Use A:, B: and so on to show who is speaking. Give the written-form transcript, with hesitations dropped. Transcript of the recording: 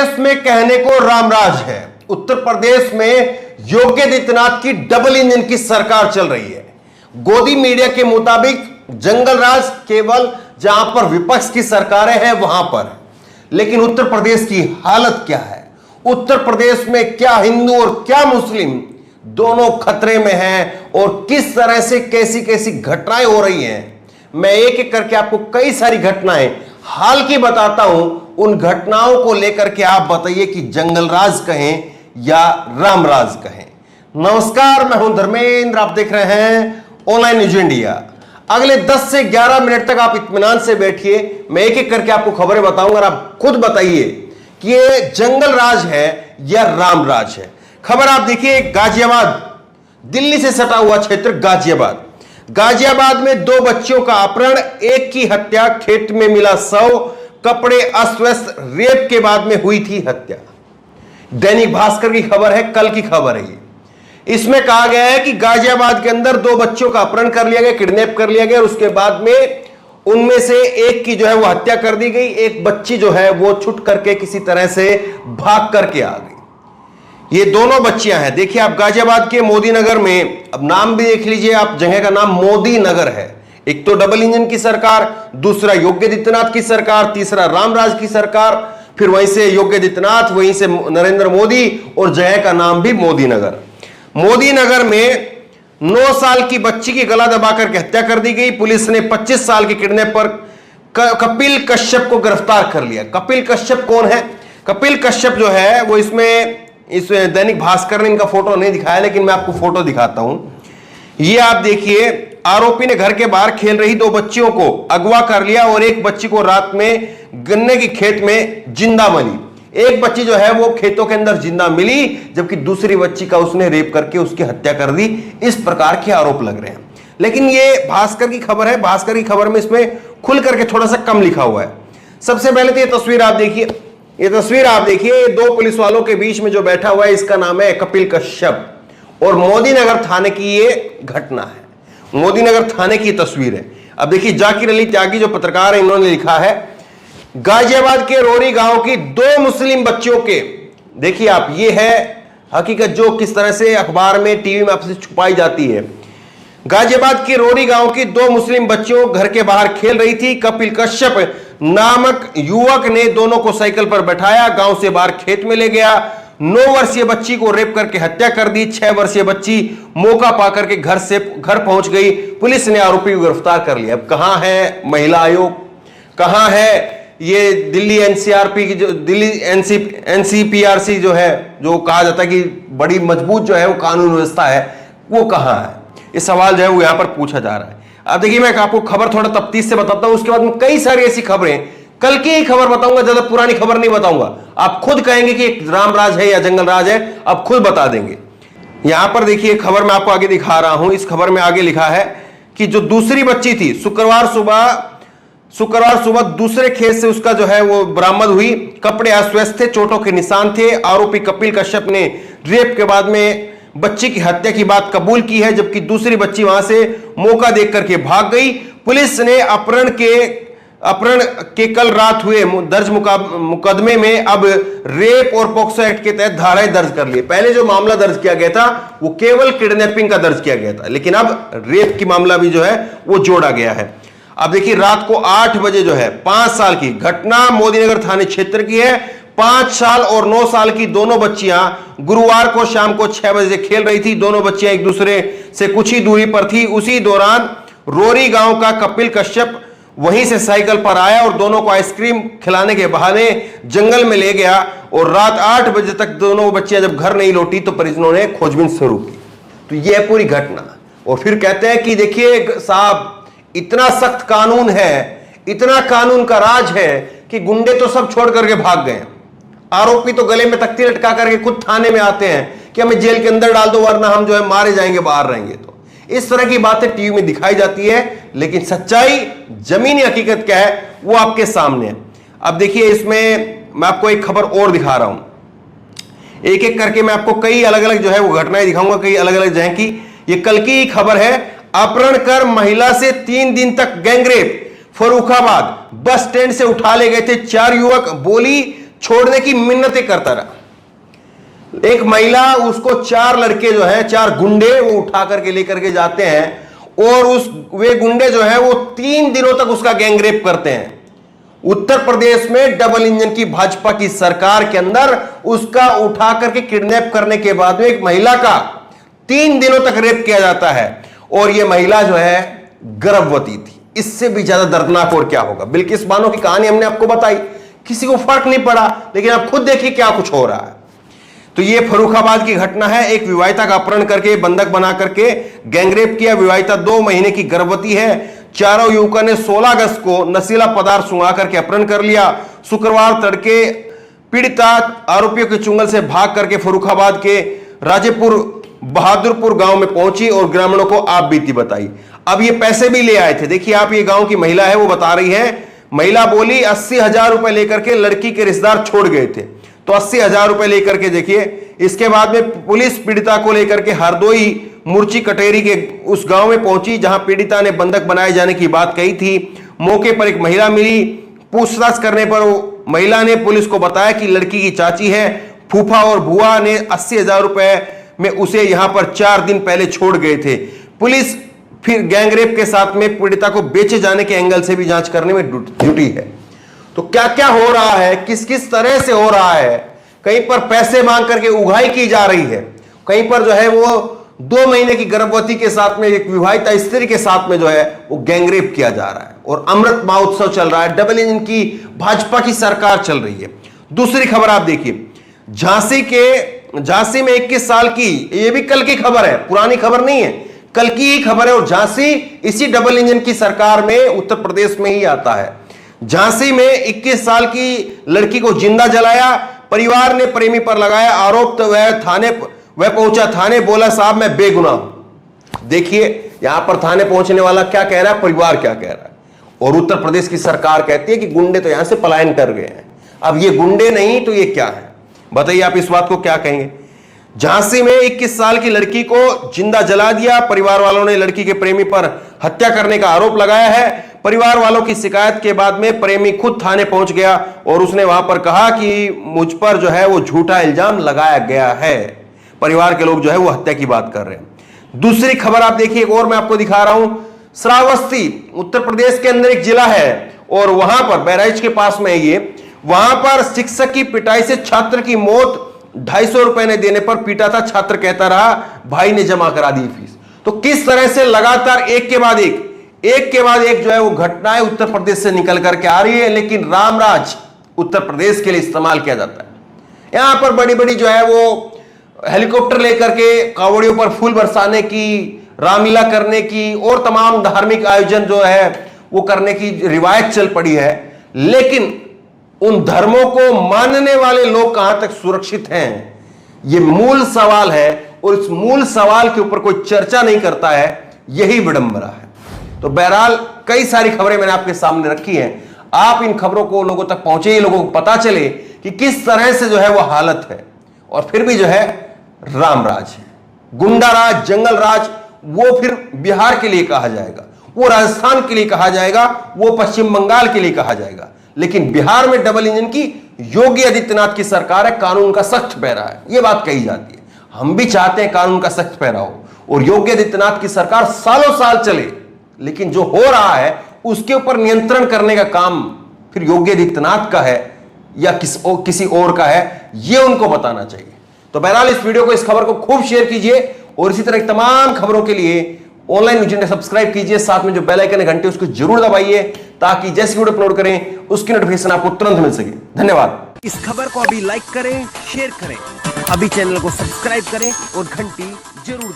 A: प्रदेश में कहने को रामराज है। उत्तर प्रदेश में योगी आदित्यनाथ की डबल इंजन की सरकार चल रही है। गोदी मीडिया के मुताबिक जंगल राज केवल जहां पर विपक्ष की सरकारें हैं वहां पर, लेकिन उत्तर प्रदेश की हालत क्या है? उत्तर प्रदेश में क्या हिंदू और क्या मुस्लिम दोनों खतरे में हैं और किस तरह से कैसी कैसी घटनाएं हो रही हैं, मैं एक एक करके आपको कई सारी घटनाएं हाल की बताता हूं। उन घटनाओं को लेकर के आप बताइए कि जंगल राज कहें या रामराज कहें। नमस्कार, मैं हूं धर्मेंद्र, आप देख रहे हैं ऑनलाइन न्यूज इंडिया। अगले 10 से 11 मिनट तक आप इत्मीनान से बैठिए, मैं एक एक करके आपको खबरें बताऊंगा और आप खुद बताइए कि ये जंगल राज है या रामराज है। खबर आप देखिए, गाजियाबाद, दिल्ली से सटा हुआ क्षेत्र गाजियाबाद में 2 बच्चियों का अपहरण, एक की हत्या, खेत में मिला शव, कपड़े अस्त व्यस्त, रेप के बाद में हुई थी हत्या। दैनिक भास्कर की खबर है, कल की खबर है ये। इसमें कहा गया है कि गाजियाबाद के अंदर 2 बच्चों का अपहरण कर लिया गया, किडनैप कर लिया गया और उसके बाद में उनमें से एक की जो है वो हत्या कर दी गई। एक बच्ची जो है वो छुट करके किसी तरह से भाग करके आ गई। ये दोनों बच्चियां हैं। देखिए आप गाजियाबाद के मोदी नगर में, अब नाम भी देख लीजिए आप, जगह का नाम मोदी नगर है। एक तो डबल इंजन की सरकार, दूसरा योगी आदित्यनाथ की सरकार, तीसरा रामराज की सरकार, फिर वहीं से योगी आदित्यनाथ, वहीं से नरेंद्र मोदी और जगह का नाम भी मोदी नगर। मोदी नगर में 9 साल की बच्ची की गला दबाकर हत्या कर दी गई। पुलिस ने 25 साल के किडनैप पर कपिल कश्यप को गिरफ्तार कर लिया। कपिल कश्यप कौन है? कपिल कश्यप जो है वो इस दैनिक भास्कर ने इनका फोटो नहीं दिखाया, लेकिन मैं आपको फोटो दिखाता हूं। ये आप देखिए, आरोपी ने घर के बाहर खेल रही 2 बच्चियों को अगवा कर लिया और एक बच्ची को रात में गन्ने के खेत में जिंदा मिली। एक बच्ची जो है वो खेतों के अंदर जिंदा मिली, जबकि दूसरी बच्ची का उसने रेप करके उसकी हत्या कर दी। इस प्रकार के आरोप लग रहे हैं। लेकिन ये भास्कर की खबर है, भास्कर की खबर में इसमें खुल करके थोड़ा सा कम लिखा हुआ है। सबसे पहले तो ये तस्वीर आप देखिए, ये 2 पुलिस वालों के बीच में जो बैठा हुआ है इसका नाम है कपिल कश्यप और मोदी नगर थाने की ये घटना है। मोदी नगर थाने की तस्वीर है। अब देखिए, जाकिर अली त्यागी जो पत्रकार है, इन्होंने लिखा है गाजियाबाद के रोरी गांव की 2 मुस्लिम बच्चियों के, देखिए आप, ये है हकीकत जो किस तरह से अखबार में, टीवी में आपसे छुपाई जाती है। गाजियाबाद के रोरी गांव की 2 मुस्लिम बच्चियों घर के बाहर खेल रही थी। कपिल कश्यप नामक युवक ने दोनों को साइकिल पर बैठाया, गांव से बाहर खेत में ले गया। 9 वर्षीय बच्ची को रेप करके हत्या कर दी। 6 वर्षीय बच्ची मौका पाकर के घर पहुंच गई। पुलिस ने आरोपी को गिरफ्तार कर लिया। अब कहां है महिला आयोग, कहां है ये दिल्ली एनसीआरपी की, जो दिल्ली एनसीपीआरसी जो है, जो कहा जाता है कि बड़ी मजबूत जो है वो कानून व्यवस्था है, वो कहां है? ये सवाल जो है वो यहां पर पूछा जा रहा है। अब देखिए, मैं आपको खबर थोड़ा तफ्तीश से बताता हूं, उसके बाद में कई सारी ऐसी खबरें, कल की ही खबर बताऊंगा, ज्यादा पुरानी खबर नहीं बताऊंगा। आप खुद कहेंगे कि रामराज है या जंगल राज है, आप खुद बता देंगे। यहां पर देखिए, खबर मैं आपको आगे दिखा रहा हूं। इस खबर में आगे लिखा है कि जो दूसरी बच्ची थी, शुक्रवार सुबह दूसरे खेत से उसका जो है वो बरामद हुई। कपड़े अस्त व्यस्त थे, चोटों के निशान थे। आरोपी कपिल कश्यप ने रेप के बाद में बच्ची की हत्या की बात कबूल की है, जबकि दूसरी बच्ची वहां से मौका देख करके भाग गई। पुलिस ने अपहरण के कल रात हुए दर्ज मुकदमे में अब रेप और पॉक्सो एक्ट के तहत धाराएं दर्ज कर ली। पहले जो मामला दर्ज किया गया था वो केवल किडनैपिंग का दर्ज किया गया था, लेकिन अब रेप की मामला भी जो है वो जोड़ा गया है। अब देखिए, रात को 8 बजे जो है 5 साल की घटना मोदीनगर थाने क्षेत्र की है। 5 साल और 9 साल की दोनों बच्चियां गुरुवार को शाम को 6 बजे खेल रही थी। दोनों बच्चियां एक दूसरे से कुछ ही दूरी पर थी। उसी दौरान रोरी गांव का कपिल कश्यप वहीं से साइकिल पर आया और दोनों को आइसक्रीम खिलाने के बहाने जंगल में ले गया और रात 8 बजे तक दोनों बच्चियां जब घर नहीं लौटी तो परिजनों ने खोजबीन शुरू की। तो यह पूरी घटना, और फिर कहते हैं कि देखिए साहब, इतना सख्त कानून है, इतना कानून का राज है कि गुंडे तो सब छोड़ करके भाग गए। आरोपी तो गले में तख्ती लटका करके खुद थाने में आते हैं कि हमें जेल के अंदर डाल दो वरना हम जो है मारे जाएंगे, बाहर रहेंगे। तो इस तरह की बातें टीवी में दिखाई जाती है, लेकिन सच्चाई, जमीनी हकीकत क्या है वो आपके सामने है। अब देखिए, इसमें मैं आपको एक खबर और दिखा रहा हूं। एक एक करके मैं आपको कई अलग अलग जो है वो घटनाएं दिखाऊंगा, कई अलग अलग जगह की। ये कल की खबर है, अपहरण कर महिला से 3 दिन तक गैंगरेप। फर्रुखाबाद बस स्टैंड से उठा ले गए थे 4 युवक। बोली छोड़ने की मिन्नतें करता रहा। एक महिला, उसको 4 लड़के जो है, 4 गुंडे वो उठा करके लेकर के जाते हैं और वे गुंडे जो है वो 3 दिनों तक उसका गैंगरेप करते हैं। उत्तर प्रदेश में डबल इंजन की भाजपा की सरकार के अंदर उसका उठा करके किडनैप करने के बाद में एक महिला का 3 दिनों तक रेप किया जाता है और यह महिला जो है गर्भवती थी। इससे भी ज्यादा दर्दनाक और क्या होगा। बिल्किस बानो की कहानी हमने आपको बताई, किसी को फर्क नहीं पड़ा, लेकिन आप खुद देखिए क्या कुछ हो रहा है। तो यह फर्रुखाबाद की घटना है। एक विवाहिता का अपहरण करके, बंधक बना करके गैंगरेप किया। विवाहिता 2 महीने की गर्भवती है। चारों युवकों ने 16 अगस्त को नशीला पदार्थ सुंघा करके अपहरण कर लिया। शुक्रवार तड़के पीड़िता आरोपियों के चुंगल से भाग करके फर्रुखाबाद के राजेपुर बहादुरपुर गांव में पहुंची और ग्रामीणों को आप बीती बताई। अब ये पैसे भी ले आए थे। देखिए आप, ये गांव की महिला है, वो बता रही है। महिला बोली 80,000 रुपए लेकर के लड़की के रिश्तेदार छोड़ गए थे। तो 80,000 रुपए लेकर के देखिए, इसके बाद में पुलिस पीड़िता को लेकर के हरदोई मुर्ची कटेरी के उस गांव में पहुंची जहां पीड़िता ने बंधक बनाए जाने की बात कही थी। मौके पर एक महिला मिली। पूछताछ करने पर महिला ने पुलिस को बताया कि लड़की की चाची है। फूफा और बुआ ने 80,000 रुपए में उसे यहां पर 4 दिन पहले छोड़ गए थे। पुलिस फिर गैंगरेप के साथ में पीड़िता को बेचे जाने के एंगल से भी जांच करने में जुटी है। तो क्या क्या हो रहा है, किस किस तरह से हो रहा है। कहीं पर पैसे मांग करके उगाही की जा रही है, कहीं पर जो है वो 2 महीने की गर्भवती के साथ में, एक विवाहिता स्त्री के साथ में जो है वो गैंगरेप किया जा रहा है और अमृत महोत्सव चल रहा है। डबल इंजन की भाजपा की सरकार चल रही है। दूसरी खबर आप देखिए, झांसी में 21 साल की, ये भी कल की खबर है, पुरानी खबर नहीं है, कल की ही खबर है। और झांसी इसी डबल इंजन की सरकार में उत्तर प्रदेश में ही आता है। झांसी में 21 साल की लड़की को जिंदा जलाया। परिवार ने प्रेमी पर लगाया आरोप। तो वह पहुंचा थाने, बोला साहब मैं बेगुनाह हूं। देखिए यहां पर थाने पहुंचने वाला क्या कह रहा है, परिवार क्या कह रहा है, और उत्तर प्रदेश की सरकार कहती है कि गुंडे तो यहां से पलायन कर गए हैं। अब ये गुंडे नहीं तो ये क्या है, बताइए आप इस बात को क्या कहेंगे। झांसी में 21 साल की लड़की को जिंदा जला दिया। परिवार वालों ने लड़की के प्रेमी पर हत्या करने का आरोप लगाया है। परिवार वालों की शिकायत के बाद में प्रेमी खुद थाने पहुंच गया और उसने वहां पर कहा कि मुझ पर जो है वो झूठा इल्जाम लगाया गया है। परिवार के लोग जो है वो हत्या की बात कर रहे हैं। दूसरी खबर आप देखिए, एक और मैं आपको दिखा रहा हूं। श्रावस्ती उत्तर प्रदेश के अंदर एक जिला है और वहां पर बहराइच के पास में है ये। वहां पर शिक्षक की पिटाई से छात्र की मौत। 250 रुपए ने देने पर पीटा था। छात्र कहता रहा भाई ने जमा करा दी फीस। तो किस तरह से लगातार एक के बाद एक जो है वो घटनाएं उत्तर प्रदेश से निकल करके आ रही है। लेकिन रामराज उत्तर प्रदेश के लिए इस्तेमाल किया जाता है। यहां पर बड़ी बड़ी जो है वो हेलीकॉप्टर लेकर के कांवड़ियों पर फूल बरसाने की, रामलीला करने की और तमाम धार्मिक आयोजन जो है वो करने की रिवायत चल पड़ी है। लेकिन उन धर्मों को मानने वाले लोग कहां तक सुरक्षित हैं, यह मूल सवाल है। और इस मूल सवाल के ऊपर कोई चर्चा नहीं करता है, यही विडंबना है। तो बहरहाल कई सारी खबरें मैंने आपके सामने रखी हैं। आप इन खबरों को लोगों तक पहुंचे, लोगों को पता चले कि किस तरह से जो है वो हालत है। और फिर भी जो है रामराज है, गुंडा राज, जंगल राज, वो फिर बिहार के लिए कहा जाएगा, वो राजस्थान के लिए कहा जाएगा, वो पश्चिम बंगाल के लिए कहा जाएगा। लेकिन बिहार में डबल इंजन की योगी आदित्यनाथ की सरकार है, कानून का सख्त पैरा है, यह बात कही जाती है। हम भी चाहते हैं कानून का सख्त पैरा हो और योगी आदित्यनाथ की सरकार सालों साल चले। लेकिन जो हो रहा है उसके ऊपर नियंत्रण करने का काम फिर योगी आदित्यनाथ का है या किसी और का है, यह उनको बताना चाहिए। तो बहरहाल इस वीडियो को, इस खबर को खूब शेयर कीजिए और इसी तरह की तमाम खबरों के लिए ऑनलाइन न्यूज इंडिया सब्सक्राइब कीजिए। साथ में जो बेल आइकन है घंटे उसको जरूर दबाइए ताकि जैसे वीडियो अपलोड करें उसकी नोटिफिकेशन आपको तुरंत मिल सके। धन्यवाद।
B: इस खबर को अभी लाइक करें, शेयर करें, अभी चैनल को सब्सक्राइब करें और घंटी जरूर